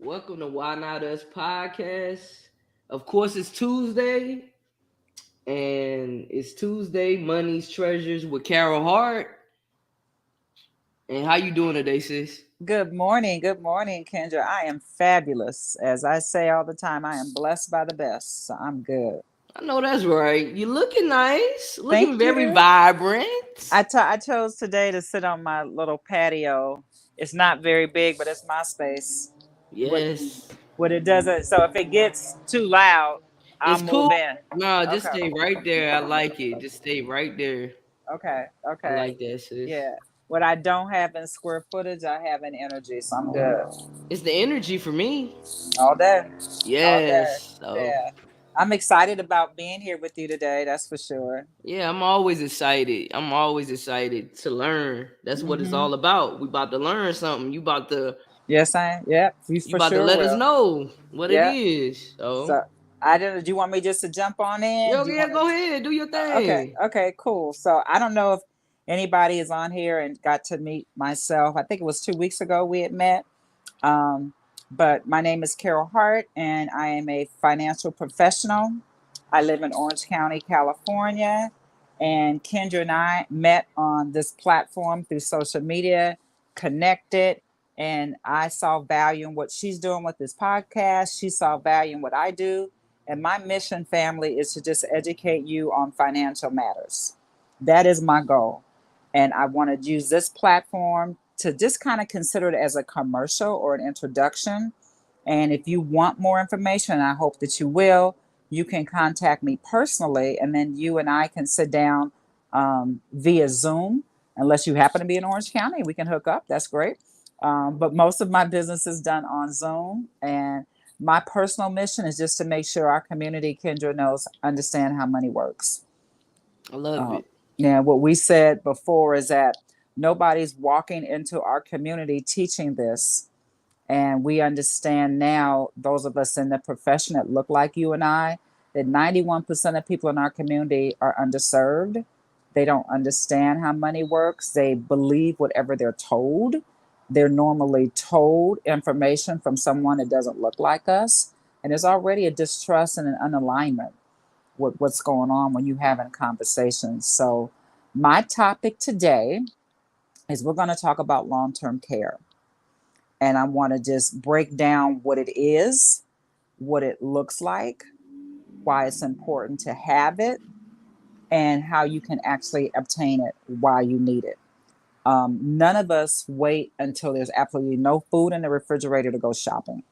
Welcome to Why Not Us podcast. Of course, it's Tuesday, and it's Tuesday Money's Treasures with Carole Hart. And how you doing today, sis? Good morning. Good morning, Kendra. I am fabulous. As I say all the time, I am blessed by the best. So I'm good. I know that's right. You looking nice, looking Thank very you. vibrant. I chose today to sit on my little patio. It's not very big, but it's my space. What Yes, what it doesn't so if it gets too loud, I'll it's move cool. in. No, just Okay. stay right there. I like it. Just stay right there. Okay. I Okay. like that, sis. Yeah. What I don't have in square footage, I have in energy. So I'm good. It's the energy for me. All day. All day. Yes. So Yeah. I'm excited about being here with you today. That's for sure. yeah, I'm always excited. I'm always excited to learn. That's what it's Hmm. all about. We about to learn something. Yes, I. Yep. You You for about to sure let us will. know what it Yep. is. So So I don't. Do you want me just to jump on in? yo, Do you yeah, want go to? ahead, do your Okay. thing. Okay. Cool. So I don't know if anybody is on here and got to meet myself. I think it was 2 weeks ago we had met. Um, but my name is Carole Hart, and I am a financial professional. I live in Orange County, California. And Kendra and I met on this platform through social media, connected, and I saw value in what she's doing with this podcast. She saw value in what I do. And my mission, family, is to just educate you on financial matters. That is my goal. And I want to use this platform to just kind of consider it as a commercial or an introduction. And if you want more information, and I hope that you will, you can contact me personally, and then you and I can sit down via Zoom. Unless you happen to be in Orange County, we can hook up. That's great. But most of my business is done on Zoom. And my personal mission is just to make sure our community, Kendra knows, understand how money works. I love Uh, it. yeah, what we said before is that nobody's walking into our community teaching this. And we understand now, those of us in the profession that look like you and I, that 91% of people in our community are underserved. They don't understand how money works. They believe whatever they're told. They're normally told information from someone that doesn't look like us. And there's already a distrust and an unalignment with what's going on when you're having conversations. So, my topic today is we're going to talk about long term care. And I want to just break down what it is, what it looks like, why it's important to have it, and how you can actually obtain it, why you need it. None of us wait until there's absolutely no food in the refrigerator to go shopping.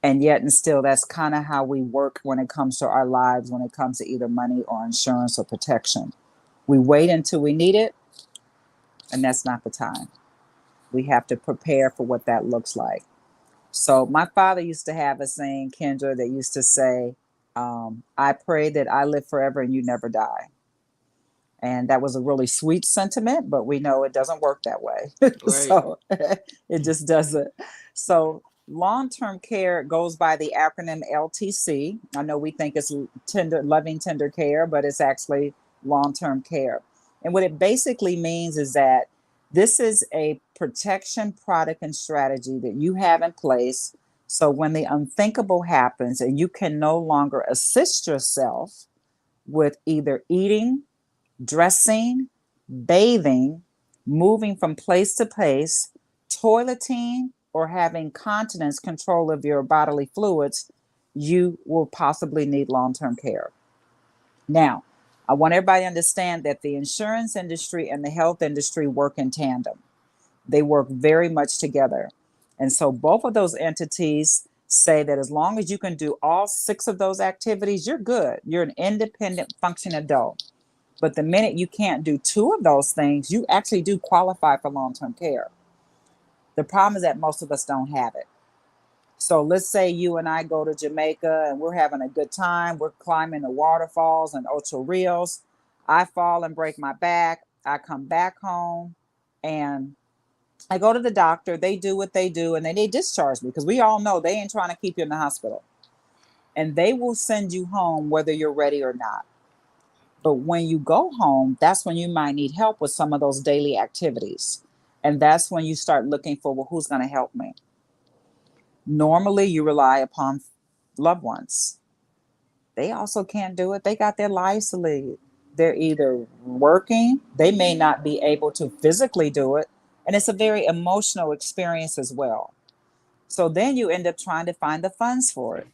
And yet, and still, that's kind of how we work when it comes to our lives, when it comes to either money or insurance or protection. We wait until we need it, and that's not the time. We have to prepare for what that looks like. So my father used to have a saying, Kendra, that used to say, I pray that I live forever and you never die. And that was a really sweet sentiment, but we know it doesn't work that way. Right. So it just doesn't. So long term care goes by the acronym LTC. I know we think it's tender, loving, tender care, but it's actually long term care. And what it basically means is that this is a protection product and strategy that you have in place. So when the unthinkable happens and you can no longer assist yourself with either eating, dressing, bathing, moving from place to place, toileting, or having continence control of your bodily fluids, you will possibly need long term care. Now, I want everybody to understand that the insurance industry and the health industry work in tandem. They work very much together. And so both of those entities say that as long as you can do all six of those activities, you're good. You're an independent functioning adult. But the minute you can't do two of those things, you actually do qualify for long term care. The problem is that most of us don't have it. So let's say you and I go to Jamaica and we're having a good time. We're climbing the waterfalls and Ocho Rios. I fall and break my back. I come back home and I go to the doctor. They do what they do and they discharge me because we all know they ain't trying to keep you in the hospital. And they will send you home whether you're ready or not. But when you go home, that's when you might need help with some of those daily activities. And that's when you start looking for, well, who's going to help me? Normally, you rely upon loved ones. They also can't do it. They got their lives to lead. They're either working, they may not be able to physically do it, and it's a very emotional experience as well. So then you end up trying to find the funds for it.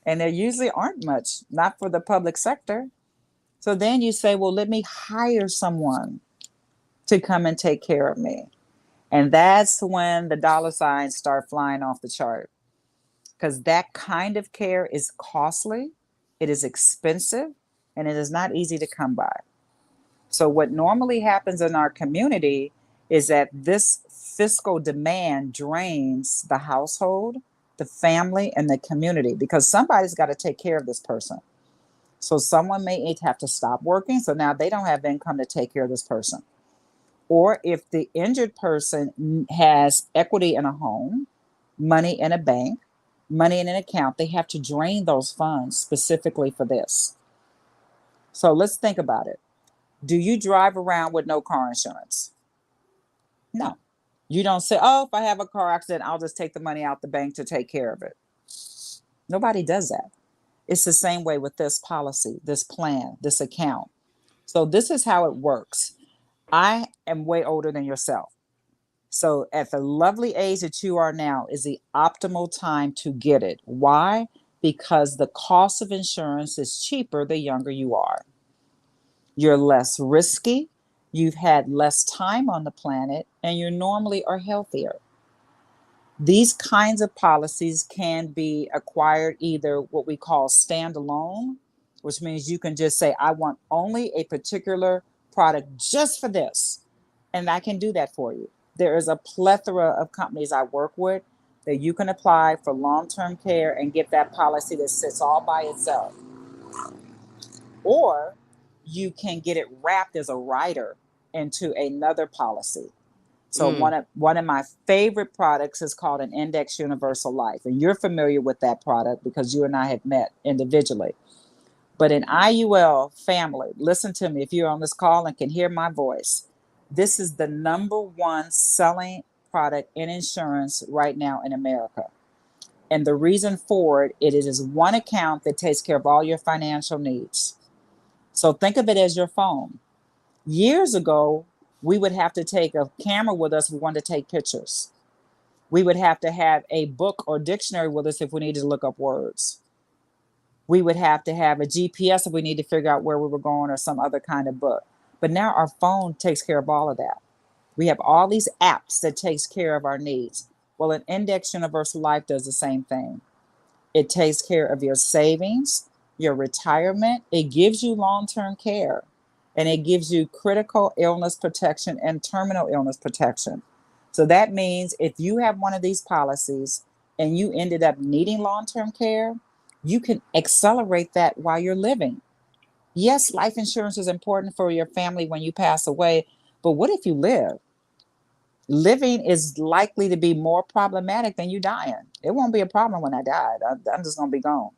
And there usually aren't much, not for the public sector. So then you say, well, let me hire someone to come and take care of me. And that's when the dollar signs start flying off the chart, because that kind of care is costly, it is expensive, and it is not easy to come by. So, what normally happens in our community is that this fiscal demand drains the household, the family, and the community, because somebody's got to take care of this person. So, someone may have to stop working. So now they don't have income to take care of this person. Or if the injured person has equity in a home, money in a bank, money in an account, they have to drain those funds specifically for this. So let's think about it. Do you drive around with no car insurance? No. You don't say, oh, if I have a car accident, I'll just take the money out the bank to take care of it. Nobody does that. It's the same way with this policy, this plan, this account. So this is how it works. I am way older than yourself. So at the lovely age that you are now is the optimal time to get it. Why? Because the cost of insurance is cheaper the younger you are. You're less risky, you've had less time on the planet, and you normally are healthier. These kinds of policies can be acquired either what we call standalone, which means you can just say, I want only a particular product just for this. And I can do that for you. There is a plethora of companies I work with that you can apply for long-term care and get that policy that sits all by itself. Or you can get it wrapped as a rider into another policy. So Mm. one of my favorite products is called an Index Universal Life. And you're familiar with that product because you and I have met individually. But in IUL family, listen to me if you're on this call and can hear my voice. This is the number one selling product in insurance right now in America. And the reason for it, it is one account that takes care of all your financial needs. So think of it as your phone. Years ago, we would have to take a camera with us if we wanted to take pictures. We would have to have a book or dictionary with us if we needed to look up words. We would have to have a GPS if we need to figure out where we were going or some other kind of book. But now our phone takes care of all of that. We have all these apps that takes care of our needs. Well, an Index Universal Life does the same thing. It takes care of your savings, your retirement. It gives you long-term care, and it gives you critical illness protection and terminal illness protection. So that means if you have one of these policies and you ended up needing long-term care, you can accelerate that while you're living. Yes, life insurance is important for your family when you pass away, but what if you live? Living is likely to be more problematic than you dying. It won't be a problem when I died. I'm just going to be gone.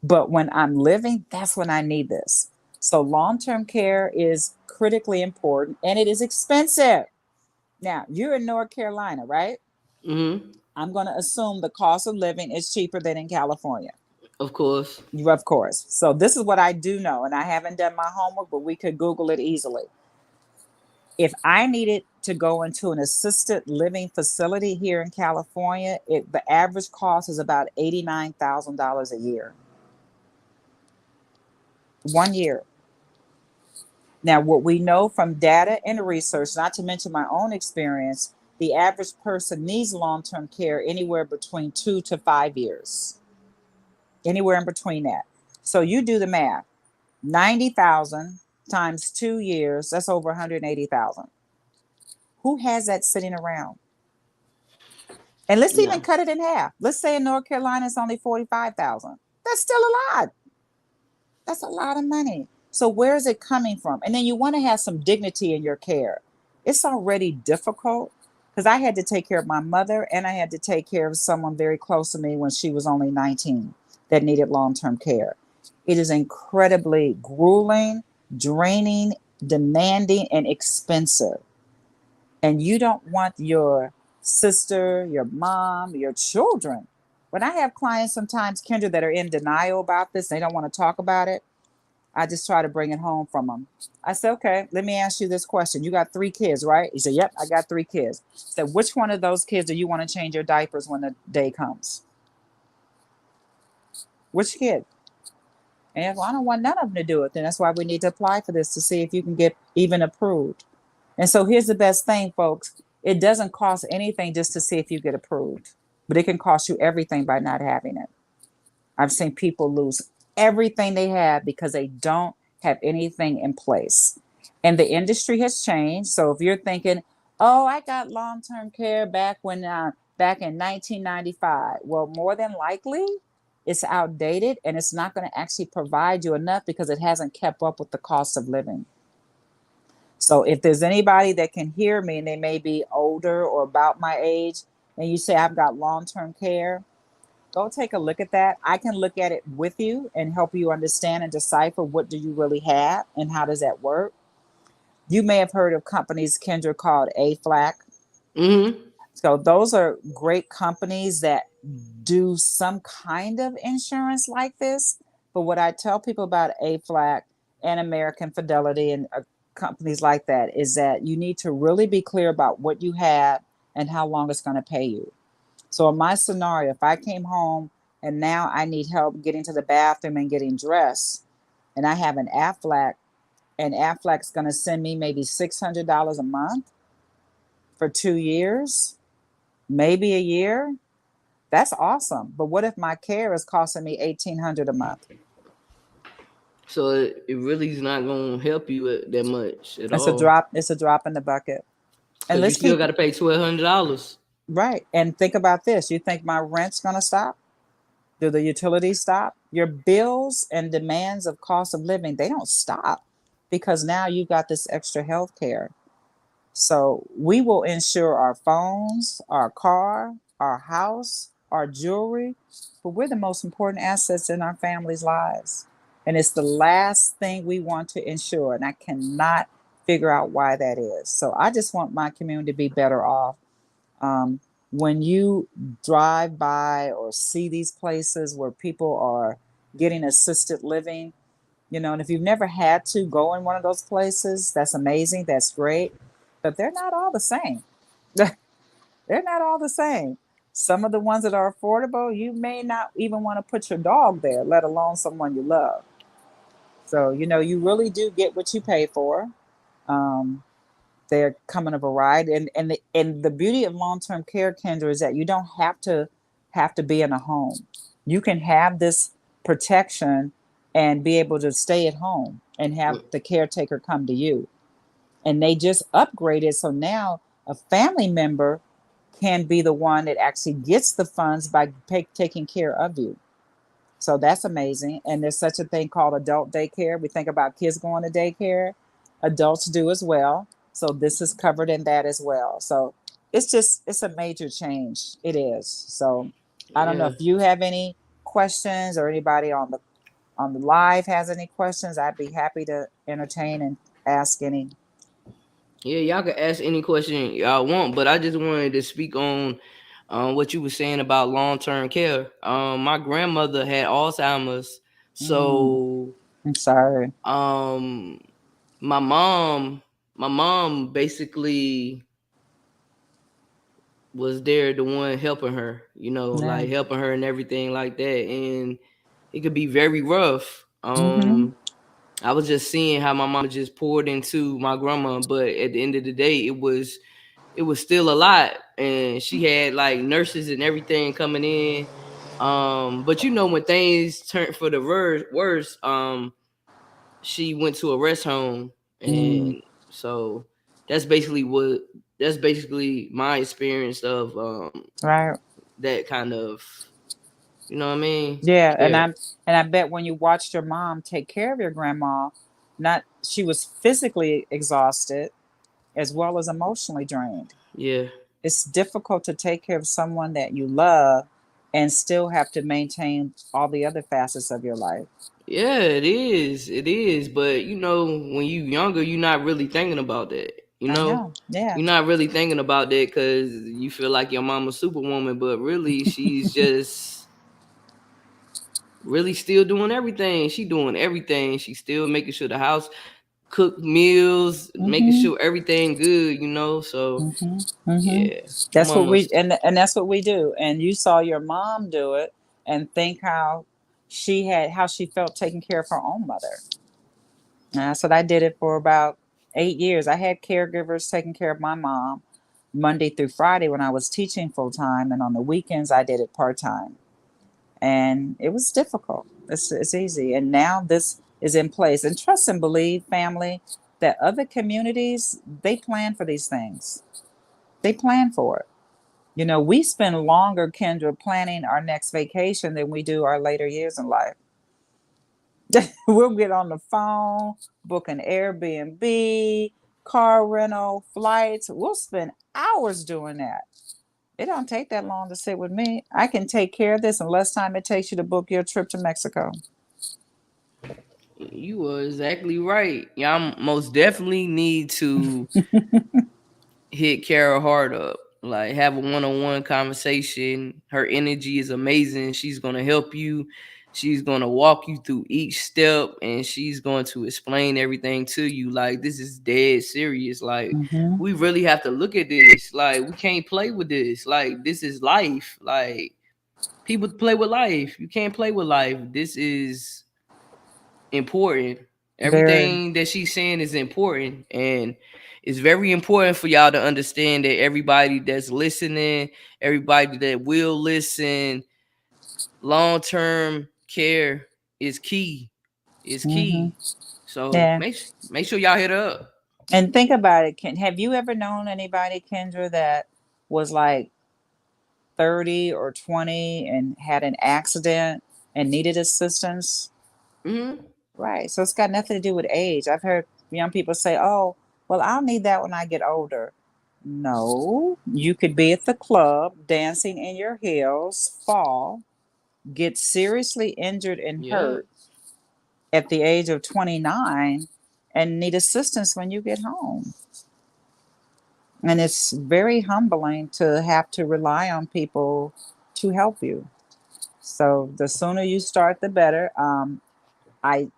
But when I'm living, that's when I need this. So long term care is critically important and it is expensive. Now, you're in North Carolina, right? Mm-hmm. I'm going to assume the cost of living is cheaper than in California. Of course. You, of course. So this is what I do know, and I haven't done my homework, but we could Google it easily. If I needed to go into an assisted living facility here in California, the average cost is about $89,000 a year. 1 year. Now, what we know from data and research, not to mention my own experience, the average person needs long-term care anywhere between 2 to 5 years, anywhere in between that. So you do the math. 90,000 times 2 years, that's over 180,000. Who has that sitting around? And let's even No. cut it in half. Let's say in North Carolina it's only 45,000. That's still a lot. That's a lot of money. So where is it coming from? And then you want to have some dignity in your care. It's already difficult because I had to take care of my mother and I had to take care of someone very close to me when she was only 19 that needed long-term care. It is incredibly grueling, draining, demanding, and expensive. And you don't want your sister, your mom, your children. When I have clients sometimes, Kendra, that are in denial about this, they don't want to talk about it, I just try to bring it home from them. I said, okay, let me ask you this question. You got 3 kids, right? He said, yep, I got 3 kids. I said, which one of those kids do you want to change your diapers when the day comes? Which kid? And if, well, I don't want none of them to do it, then that's why we need to apply for this to see if you can get even approved. And so here's the best thing, folks. It doesn't cost anything just to see if you get approved, but it can cost you everything by not having it. I've seen people lose everything they have because they don't have anything in place. And the industry has changed. So if you're thinking, oh, I got long-term care back in 1995, well, more than likely it's outdated and it's not going to actually provide you enough because it hasn't kept up with the cost of living. So if there's anybody that can hear me and they may be older or about my age, and you say I've got long-term care, go take a look at that. I can look at it with you and help you understand and decipher what do you really have and how does that work. You may have heard of companies, Kendra, called AFLAC. Mm-hmm. So those are great companies that do some kind of insurance like this. But what I tell people about AFLAC and American Fidelity and companies like that is that you need to really be clear about what you have and how long it's going to pay you. So in my scenario, if I came home and now I need help getting to the bathroom and getting dressed, and I have an AFLAC, and AFLAC's going to send me maybe $600 a month for 2 years, maybe a year, that's awesome. But what if my care is costing me $1,800 a month? So it really is not gonna help you that much at It's a all, drop. It's a drop in the bucket. And because you let's still keep got to pay $1,200. right. And think about this. You think my rent's going to stop? Do the utilities stop? Your bills and demands of cost of living, they don't stop because now you've got this extra health care. So we will insure our phones, our car, our house, our jewelry, but we're the most important assets in our family's lives. And it's the last thing we want to insure. And I cannot figure out why that is. So I just want my community to be better off. Um, when you drive by or see these places where people are getting assisted living, and if you've never had to go in one of those places, that's amazing, that's great, but they're not all the same. They're not all the same. Some of the ones that are affordable, you may not even want to put your dog there, let alone someone you love. So, you really do get what you pay for. Um, they're come in a variety, and the beauty of long-term care, Kendra, is that you don't have to be in a home. You can have this protection and be able to stay at home and have the caretaker come to you. And they just upgraded, so now a family member can be the one that actually gets the funds by taking care of you. So that's amazing. And there's such a thing called adult daycare. We think about kids going to daycare, adults do as well. So this is covered in that as well. So it's a major change. It is. So I don't know Yeah, if you have any questions or anybody on the live has any questions. I'd be happy to entertain and ask any. yeah, y'all can ask any question y'all want, but I just wanted to speak on what you were saying about long term care. My grandmother had Alzheimer's, Mm, so I'm sorry. um, my mom basically was there, the one helping her, Yeah. like helping her and everything like that, and it could be very rough. Mm-hmm. I was just seeing how my mama just poured into my grandma, but at the end of the day, it was still a lot, and she had like nurses and everything coming in. But when things turned for the worse, she went to a rest home, Mm, and so that's basically what that's basically my experience of right. that kind of, you know what I mean? Yeah, and Yeah, I bet when you watched your mom take care of your grandma, not she was physically exhausted as well as emotionally drained. yeah. It's difficult to take care of someone that you love and still have to maintain all the other facets of your life. Yeah, it is. It is. But when you younger, you're not really thinking about that. You I know, know. Yeah. you're not really thinking about that because you feel like your mama's superwoman, but really she's just really still doing everything. She doing everything. She's still making sure the house cook meals, making Mm-hmm. sure everything good. You know, so Mm-hmm. Mm-hmm. yeah, my That's what we mama's. and that's what we do. And you saw your mom do it, and think how she felt taking care of her own mother. And that's what I did it for about 8 years. I had caregivers taking care of my mom Monday through Friday when I was teaching full time, and on the weekends I did it part time. And it was difficult. It's easy, and now this is in place. And trust and believe, family, that other communities they plan for these things. They plan for it. You know, we spend longer, Kendra, planning our next vacation than we do our later years in life. We'll get on the phone, book an Airbnb, car rental, flights. We'll spend hours doing that. It don't take that long to sit with me. I can take care of this in less time it takes you to book your trip to Mexico. You were exactly right. Y'all most definitely need to hit Carol Hart up. Like have a one-on-one conversation. Her energy is amazing. She's gonna help you. She's gonna walk you through each step, and she's going to explain everything to you. Like this is dead serious. Like Mm-hmm. we really have to look at this. Like we can't play with this. Like this is life. Like people play with life. You can't play with life. This is important. Very. Everything that she's saying is important, and it's very important for y'all to understand that everybody that's listening, everybody that will listen, long term care is key. Is Mm-hmm. key. So Yeah. make sure y'all hit her up. And think about it. Have you ever known anybody, Kendra, that was like 30 or 20 and had an accident and needed assistance? Hmm. Right. So it's got nothing to do with age. I've heard young people say, oh, well, I'll need that when I get older. No, you could be at the club dancing in your heels, fall, get seriously injured and Yeah. hurt at the age of 29, and need assistance when you get home. And it's very humbling to have to rely on people to help you. So the sooner you start, the better. I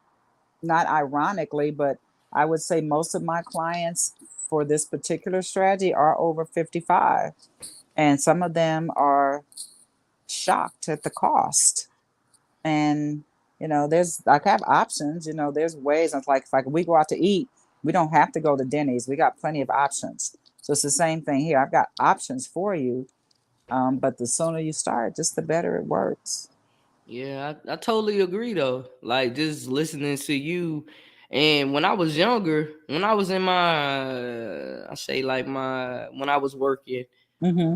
Not ironically, but I would say most of my clients for this particular strategy are over 55, and some of them are shocked at the cost. And there's like I have options. There's ways. It's like if we go out to eat, we don't have to go to Denny's. We got plenty of options. So it's the same thing here. I've got options for you, but the sooner you start, just the better it works. Yeah, I totally agree though. Like just listening to you, and when I was younger, when I was in my, I say like my when I was working, Mm-hmm.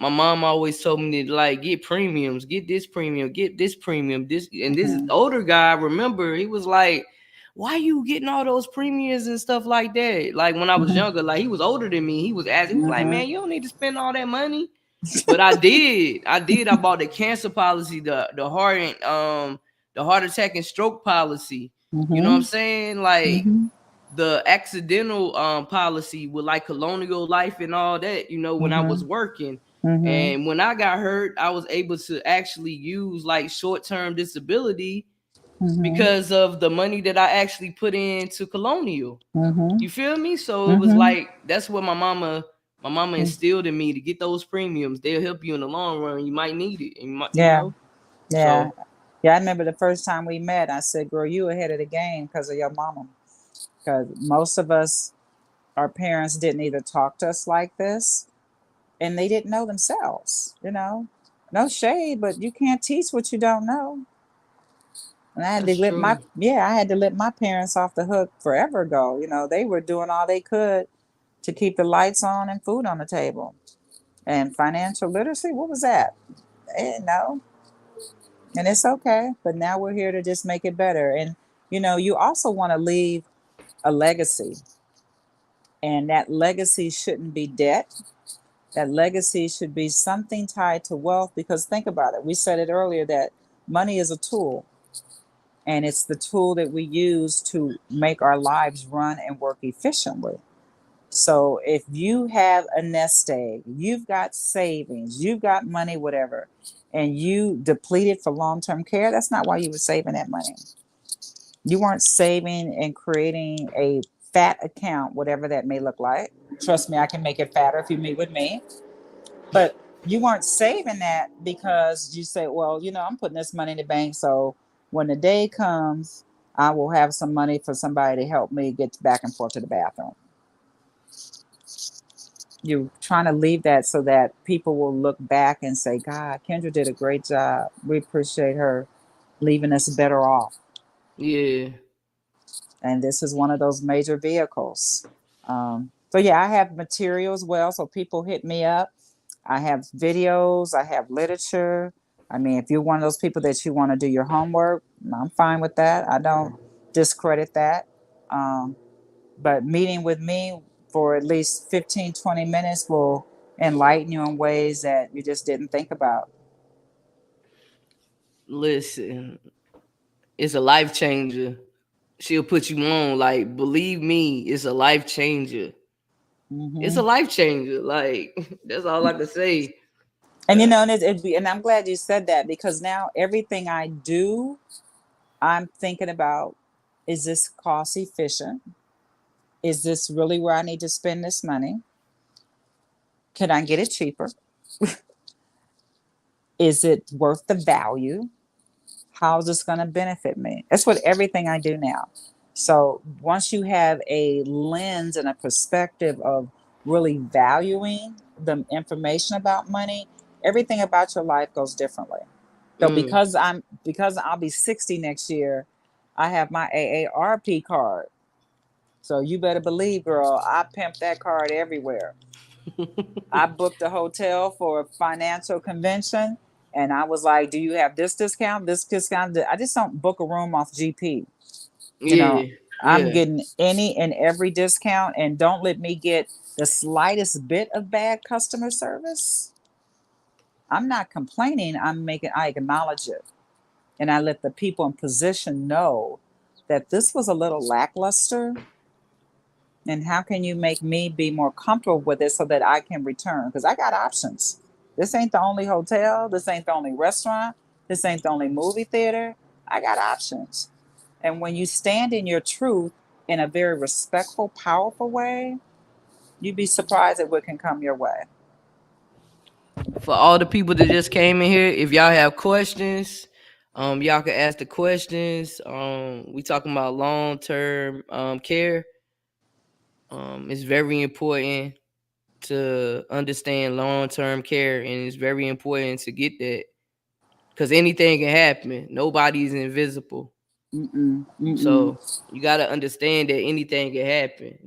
my mom always told me to like get premiums, get this premium, this and this Mm-hmm. older guy. Remember, he was like, "Why you getting all those premiums and stuff like that?" Like when I was Mm-hmm. younger, like he was older than me. He was asking, he was like, Mm-hmm. "Man, you don't need to spend all that money." But I did. I did. I bought the cancer policy, the heart attack and stroke policy. You know what I'm Mm-hmm. saying? Like Mm-hmm. the accidental policy with like colonial life and all that, when I was Mm-hmm. working. Mm-hmm. And when I got hurt, I was able to actually use like short-term disability Mm-hmm. because of the money that I actually put into colonial. Mm-hmm. You feel me? So it was Mm-hmm. like that's what my mama instilled in me to get those premiums. They'll help you in the long run. You might need it. And you might, Yeah. Yeah. So Yeah. I remember the first time we met, I said, girl, you ahead of the game because of your mama. Because most of us, our parents didn't either talk to us like this, and they didn't know themselves. No shade, but you can't teach what you don't know. And I had to that's let my true. yeah, I had to let my parents off the hook forever ago. They were doing all they could to keep the lights on and food on the table. And financial literacy, what was that? They didn't know. And it's okay. But now we're here to just make it better. And you also want to leave a legacy. And that legacy shouldn't be debt. That legacy should be something tied to wealth, because think about it. We said it earlier that money is a tool, and it's the tool that we use to make our lives run and work efficiently. So if you have a nest egg, you've got savings, you've got money, whatever, and you deplete it for long-term care, that's not why you were saving that money. You weren't saving and creating a fat account, whatever that may look like. Trust me, I can make it fatter if you meet with me. But you weren't saving that because you say, well, I'm putting this money in the bank. So when the day comes, I will have some money for somebody to help me get back and forth to the bathroom. You're trying to leave that so that people will look back and say, God, Kendra did a great job. We appreciate her leaving us better off. Yeah. And this is one of those major vehicles. So yeah, I have material as well. So people hit me up. I have videos, I have literature. I mean, if you're one of those people that you want to do your homework, I'm fine with that. I don't discredit that. Um, but meeting with me for at least 15, 20 minutes will enlighten you in ways that you just didn't think about. Listen, it's a life changer. She'll put you on. Like, believe me, it's a life changer. It's a Hmm. life changer. Like, that's all I can say. And and I'm glad you said that because now everything I do, I'm thinking about, is this cost efficient? Is this really where I need to spend this money? Can I get it cheaper? Is it worth the value? How is this going to benefit me? That's what everything I do now. So once you have a lens and a perspective of really valuing the information about money, everything about your life goes differently. So Mm. because I'll be 60 next year, I have my AARP card. So you better believe, girl, I pimp that card everywhere. I booked a hotel for a financial convention and I was like, do you have this discount? This discount? I just don't book a room off GP. You know, Yeah. I'm Yeah. getting any and every discount and don't let me get the slightest bit of bad customer service. I'm not complaining. I acknowledge it. And I let the people in position know that this was a little lackluster. And how can you make me be more comfortable with it so that I can return? Because I got options. This ain't the only hotel. This ain't the only restaurant. This ain't the only movie theater. I got options. And when you stand in your truth in a very respectful, powerful way, you'd be surprised at what can come your way. For all the people that just came in here, if y'all have questions, y'all can ask the questions. We talking about long term care. It's very important to understand long term care, and it's very important to get that because anything can happen. Nobody's invisible, Mm-mm, mm-mm. so you got to understand that anything can happen.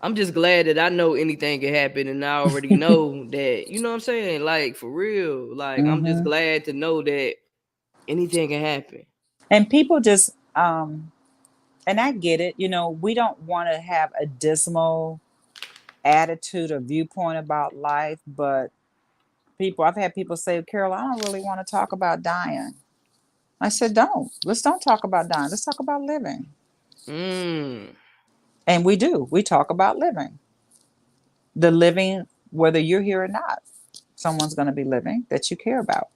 I'm just glad that I know anything can happen, and I already know that. You know what I'm saying? Like for real. Like I'm just Mm-hmm. glad to know that anything can happen. And people just, and I get it, we don't want to have a dismal attitude or viewpoint about life, but I've had people say, Carol, I don't really want to talk about dying. I said, don't talk about dying. Let's talk about living. Mm. And we do. We talk about living. The living, whether you're here or not, someone's going to be living that you care about.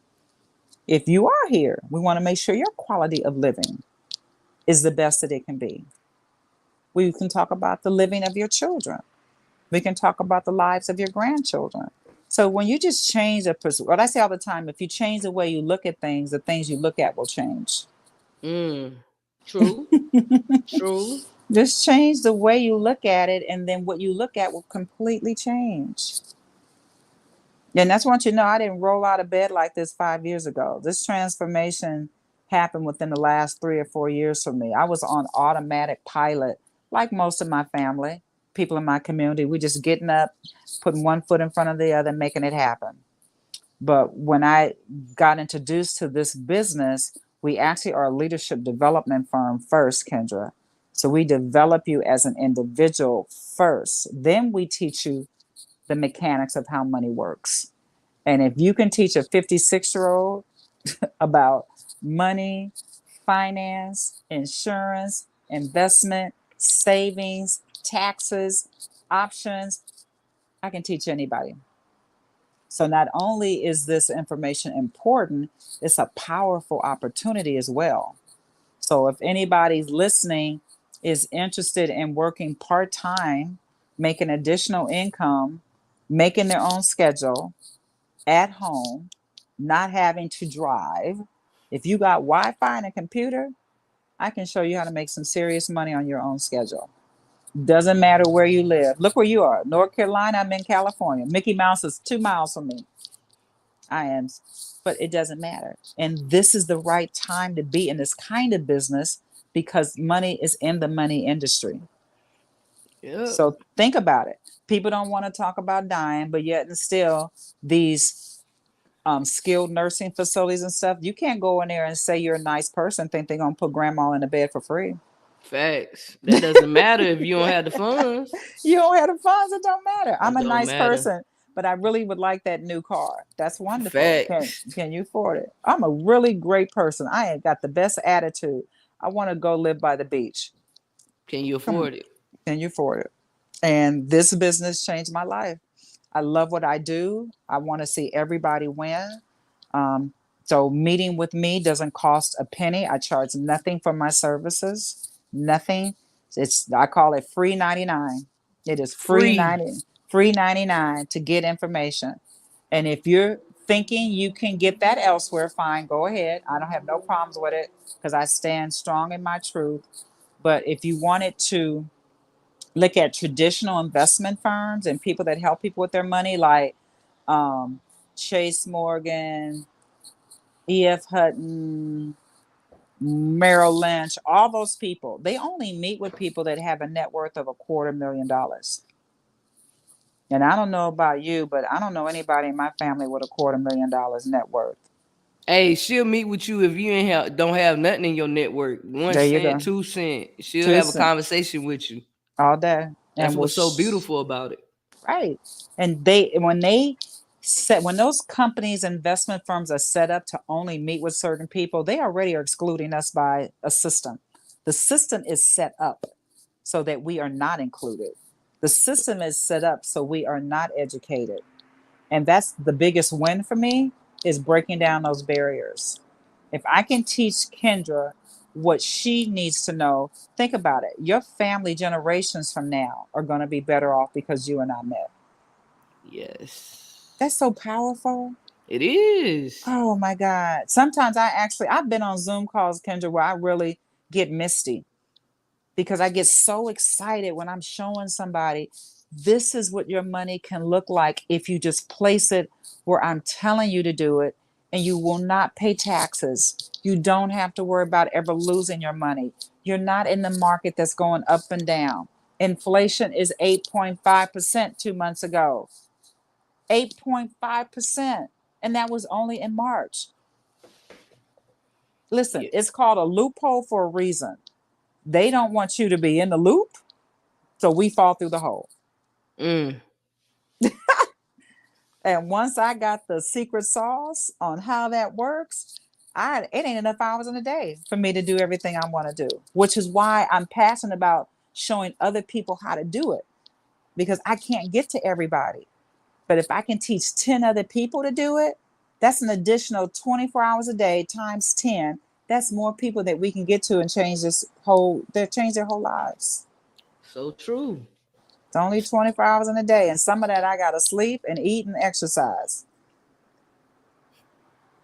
If you are here, we want to make sure your quality of living is the best that it can be. We can talk about the living of your children. We can talk about the lives of your grandchildren. So when you just change what I say all the time, if you change the way you look at things, the things you look at will change. Mm. True. True. Just change the way you look at it, and then what you look at will completely change. And that's what you know. I didn't roll out of bed like this 5 years ago. This transformation happened within the last 3 or 4 years for me. I was on automatic pilot, like most of my family, people in my community. We just getting up, putting one foot in front of the other, making it happen. But when I got introduced to this business, we actually are a leadership development firm first, Kendra. So we develop you as an individual first. Then we teach you the mechanics of how money works. And if you can teach a 56-year-old about money, finance, insurance, investment, savings, taxes, options, I can teach anybody. So not only is this information important, it's a powerful opportunity as well. So if anybody's listening is interested in working part-time, making additional income, making their own schedule at home, not having to drive, if you got Wi-Fi and a computer, I can show you how to make some serious money on your own schedule. Doesn't matter where you live. Look where you are. North Carolina, I'm in California. Mickey Mouse is 2 miles from me. I am, but it doesn't matter. And this is the right time to be in this kind of business because money is in the money industry. Yep. So think about it. People don't want to talk about dying, but yet and still, these skilled nursing facilities and stuff, you can't go in there and say you're a nice person, think they're going to put grandma in the bed for free. Facts. That doesn't matter if you don't have the funds. You don't have the funds, it don't matter. I'm It a don't nice matter. person, but I really would like that new car. That's wonderful. Can Facts. can you afford it? I'm a really great person. I ain't got the best attitude. I want to go live by the beach. Can you Come on, afford it? can you afford it? And this business changed my life. I love what I do. I want to see everybody win. Um, so meeting with me doesn't cost a penny. I charge nothing for my services. Nothing. It's I call it free 99. It is Free. free 99 to get information. And if you're thinking you can get that elsewhere, fine, go ahead. I don't have no problems with it because I stand strong in my truth. But if you wanted to look at traditional investment firms and people that help people with their money, like um, Chase Morgan, E.F. Hutton, Merrill Lynch, all those people, they only meet with people that have a net worth of $250,000. And I don't know about you, but I don't know anybody in my family with $250,000 net worth. Hey, she'll meet with you if you ain't don't have nothing in your network. One There you cent, go. 2 cent. She'll Two have a cents conversation with you. all day. That's And what's so beautiful about it. right. And they set when those companies, investment firms are set up to only meet with certain people, they already are excluding us by a system. The system is set up so that we are not included. The system is set up so we are not educated. And that's the biggest win for me is breaking down those barriers. If I can teach Kendra what she needs to know, think about it. Your family generations from now are going to be better off because you and I met. Yes. That's so powerful. It is. Oh my God. Sometimes I've been on Zoom calls, Kendra, where I really get misty because I get so excited when I'm showing somebody this is what your money can look like if you just place it where I'm telling you to do it, and you will not pay taxes. You don't have to worry about ever losing your money. You're not in the market that's going up and down. Inflation is 8.5% 2 months ago. 8.5%. And that was only in March. Listen, Yeah. it's called a loophole for a reason. They don't want you to be in the loop, so we fall through the hole. Mm. And once I got the secret sauce on how that works, it ain't enough hours in a day for me to do everything I want to do, which is why I'm passionate about showing other people how to do it because I can't get to everybody. But if I can teach 10 other people to do it, that's an additional 24 hours a day times 10. That's more people that we can get to and change their whole lives. So true. It's only 24 hours in a day. And some of that I got to sleep and eat and exercise.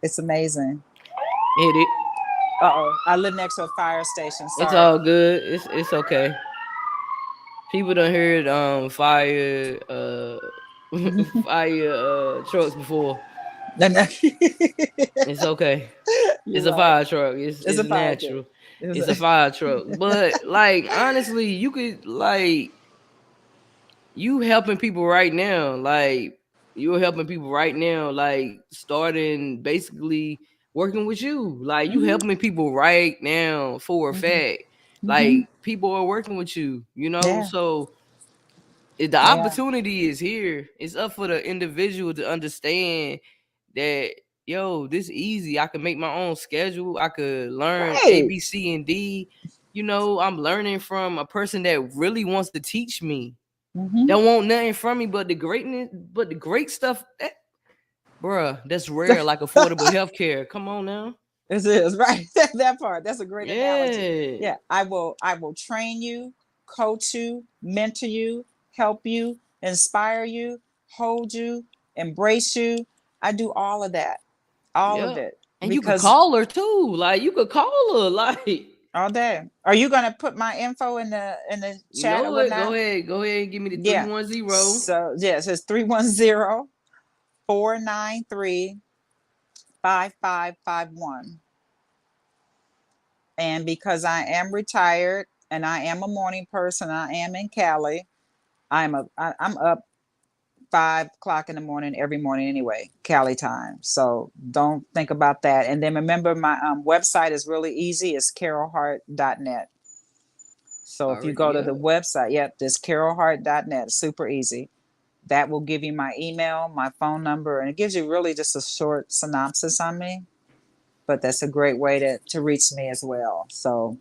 It's amazing. Hit it. Uh-oh. I live next to a fire station. It's Sorry. all good. It's okay. People done heard fire fire trucks before. It's okay. You're It's a right. fire truck. It's It's a fire truck. natural. It's It's a a- fire truck. But like honestly, you could like you helping people right now. Like you're helping people right now, like starting basically working with you. Like you Mhm, helping people right now for a mhm, fact. mhm. Like people are working with you, you know? Yeah, So the yeah. opportunity is here. It's up for the individual to understand that this easy. I can make my own schedule. I could learn A, Right. B, C, and D. I'm learning from a person that really wants to teach me. Mm-hmm. Don't want nothing from me but the greatness, but the great stuff. Bruh, that's rare, like affordable health care. Come on now. This is right. That part. That's a great analogy. Yeah. Yeah, I will train you, coach you, mentor you, help you, inspire you, hold you, embrace you. I do all of that. All of Yep. it. And you could Because call her too. Like you could call her. Like all day. Are you gonna put my info in the you chat or know it. Go whatnot? ahead. Go ahead and give me the Yeah. 310. So yes, it's 310-493-5551. And because I am retired and I am a morning person, I am in Cali. I'm up 5 o'clock in the morning every morning anyway, Cali time. So don't think about that. And then remember, my website is really easy. It's carolhart.net. So if you Already go to the up. website, yep, this carolhart.net, super easy. That will give you my email, my phone number, and it gives you really just a short synopsis on me. But that's a great way to reach me as well. So,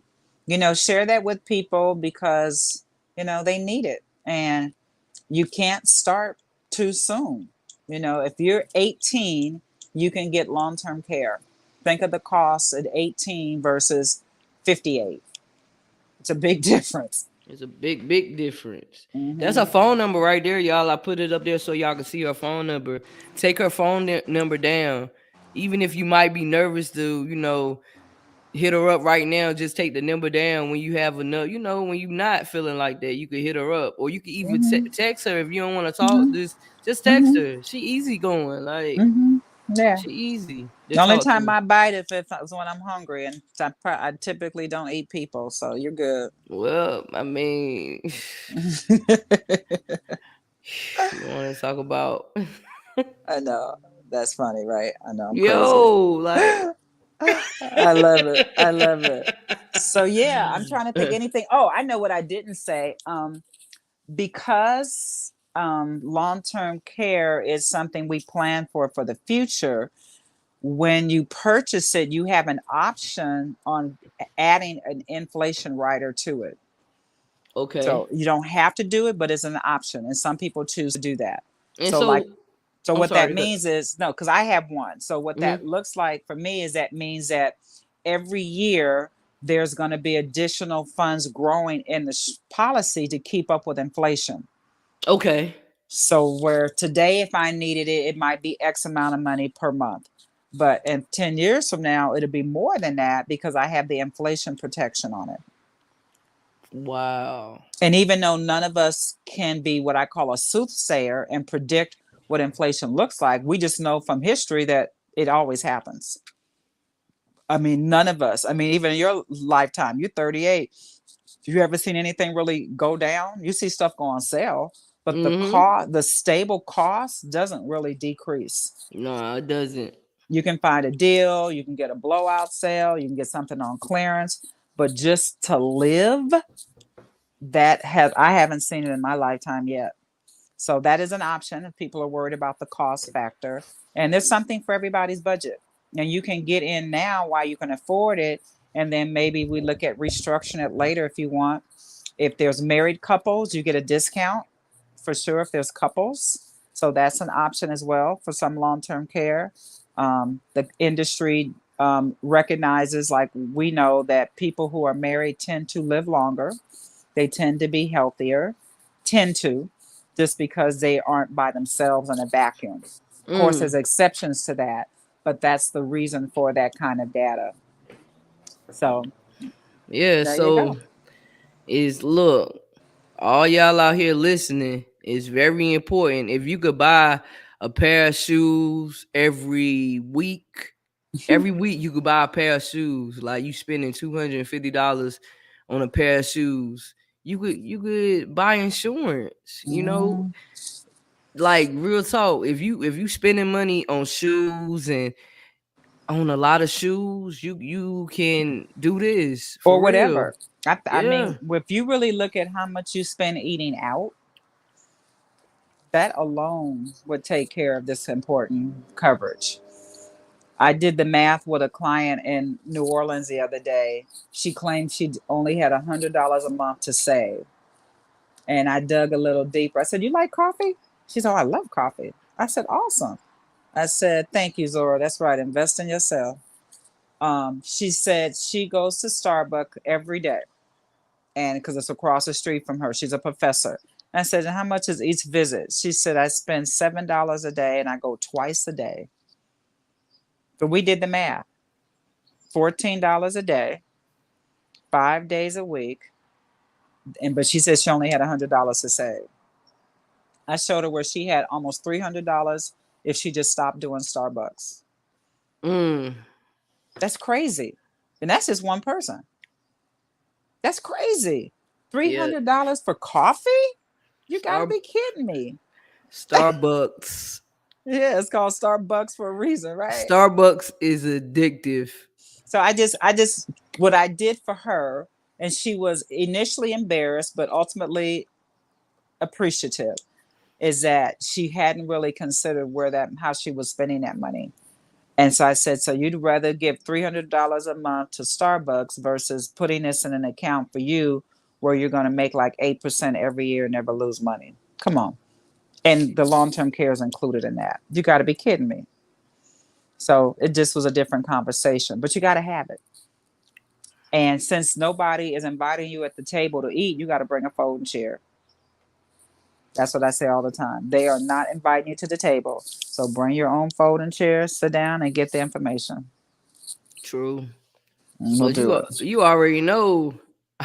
share that with people because, they need it. And you can't start too soon. If you're 18, you can get long term care. Think of the cost at 18 versus 58. It's a big difference. It's a big, big difference. That's her Hmm. phone number right there, y'all. I put it up there so y'all can see her phone number. Take her phone number down. Even if you might be nervous to, hit her up right now. Just take the number down when you have enough. When you're not feeling like that, you could hit her up, or you could even Hmm. text her if you don't want to talk. Hmm. Just text Hmm. her. She easy going. Like Hmm. Yeah. she easy to The only talk time to. I bite if it's when I'm hungry, and I typically don't eat people, so you're good. Well, I mean, you want to talk about I know. That's funny, right? I know I'm crazy. yo like. I love it. I love it. So yeah, I'm trying to think anything. Oh, I know what I didn't say. Because long-term care is something we plan for the future. When you purchase it, you have an option on adding an inflation rider to it. Okay. So you don't have to do it, but it's an option, and some people choose to do that. And So like, so so I'm what sorry that to cut. means is no, because I have one. So what that Hmm. looks like for me is that means that every year there's going to be additional funds growing in the policy to keep up with inflation. Okay. So where today, if I needed it, it might be X amount of money per month. But in 10 years from now, it'll be more than that because I have the inflation protection on it. Wow. And even though none of us can be what I call a soothsayer and predict what inflation looks like, we just know from history that it always happens. I mean, none of us, I mean, even in your lifetime, you're 38. You ever seen anything really go down? You see stuff go on sale, but Hmm. the stable cost doesn't really decrease. No, it doesn't. You can find a deal, you can get a blowout sale, you can get something on clearance, but just to live, I haven't seen it in my lifetime yet. So that is an option if people are worried about the cost factor. And there's something for everybody's budget. And you can get in now while you can afford it. And then maybe we look at restructuring it later if you want. If there's married couples, you get a discount for sure if there's couples. So that's an option as well for some long term care. The industry recognizes, like we know, that people who are married tend to live longer, they tend to be healthier, tend to, just because they aren't by themselves in a vacuum. Of course, there's Mm. exceptions to that, but that's the reason for that kind of data. So Yeah, there you so go. is look, all y'all out here listening, is very important. If you could buy a pair of shoes every week you could buy a pair of shoes. Like you spending $250 on a pair of shoes. You could buy insurance, Mm-hmm. like real talk. If you spending money on shoes and on a lot of shoes, you can do this Or for real. whatever. I Yeah. mean, if you really look at how much you spend eating out, that alone would take care of this important coverage. I did the math with a client in New Orleans the other day. She claimed she only had $100 a month to save. And I dug a little deeper. I said, "You like coffee?" She said, "Oh, I love coffee." I said, "Awesome." I said, "Thank you, Zora. That's right. Invest in yourself." She said she goes to Starbucks every day, and because it's across the street from her, she's a professor. I said, "And how much is each visit?" She said, "I spend $7 a day, and I go twice a day." But we did the math: $14 a day, 5 days a week, and but she said she only had $100 to save. I showed her where she had almost $300 if she just stopped doing Starbucks. Mm. That's crazy, and that's just one person. That's crazy. three Yeah. hundred dollars for coffee? You got to Star be kidding me. Starbucks. Yeah, it's called Starbucks for a reason, right? Starbucks is addictive. So I just what I did for her, and she was initially embarrassed, but ultimately appreciative, is that she hadn't really considered where that how she was spending that money. And so I said, so you'd rather give $300 a month to Starbucks versus putting this in an account for you where you're going to make like 8% every year and never lose money. Come on. And the long term care is included in that. You got to be kidding me. So it just was a different conversation, but you got to have it. And since nobody is inviting you at the table to eat, you got to bring a folding chair. That's what I say all the time. They are not inviting you to the table. So bring your own folding chair, sit down, and get the information. True. And we'll But do you already know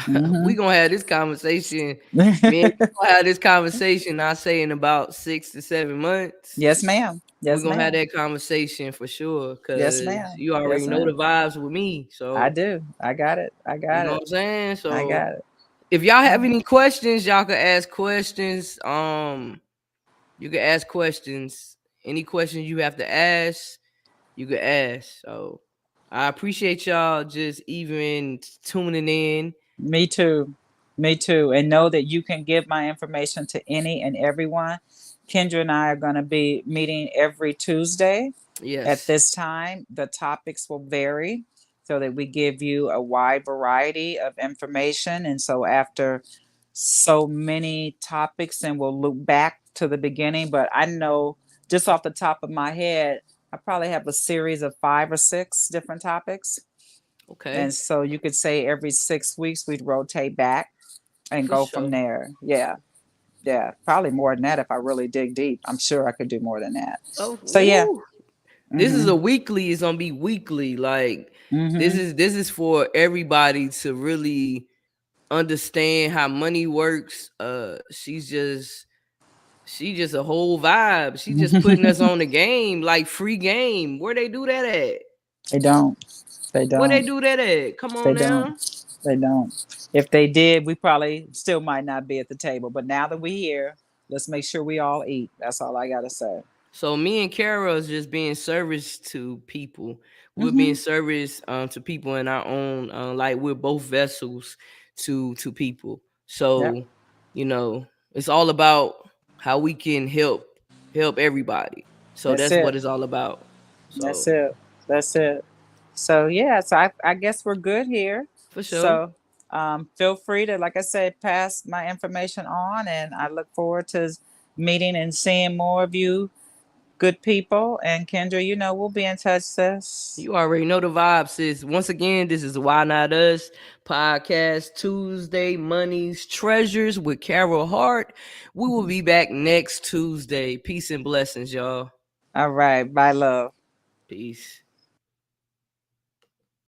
we it. gonna have this conversation. Man, Hmm. we gonna have this conversation, I say in about 6 to 7 months. Yes, ma'am. We're Yes, gonna have ma'am. that conversation for sure. Yes, Cause ma'am. you already Yes, know the ma'am. vibes with me. I So do. I got it. I you got know what it. I'm saying? I So got it. if y'all have Mm. any questions, y'all can ask questions. You can ask questions. Any questions you have to ask, you can ask. So I appreciate y'all just even tuning in. Me too. Me too. And know that you can give my information to any and everyone. Kendra and I are going to be meeting every Tuesday at Yes. this time. The topics will vary so that we give you a wide variety of information. And so, after so many topics, and we'll look back to the beginning, but I know just off the top of my head, I probably have a series of 5 or 6 different topics. And Okay. so you could say every 6 weeks we'd rotate back and For go from sure. there. Yeah. Yeah. Probably more than that if I really dig deep. I'm sure I could do more than that. Oh, So yeah. woo. This is Mm-hmm. a weekly. It's gonna be weekly. Like this Mm-hmm. is this is for everybody to really understand how money works. She just a whole vibe. She just putting us on the game, like free game. Where they do that at? They don't. They Where they don't. do that at? Come They on don't. now. They don't. If they did, we probably still might not be at the table. But now that we're here, let's make sure we all eat. That's all I gotta say. So me and Kara is just being service to people. We're Mm-hmm. being service to people in our own like we're both vessels to people. Yep. So, it's all about how we can help everybody. So That's that's what it. it's all about. That's So it. That's it. So yeah, so I guess we're good here. for sure. So feel free to, like I said, pass my information on, and I look forward to meeting and seeing more of you, good people. And Kendra, we'll be in touch, sis. You already know the vibe, sis. Once again, this is Why Not Us podcast Tuesday Money's Treasures with Carole Hart. We will be back next Tuesday. Peace and blessings, y'all. All right, bye, love. Peace.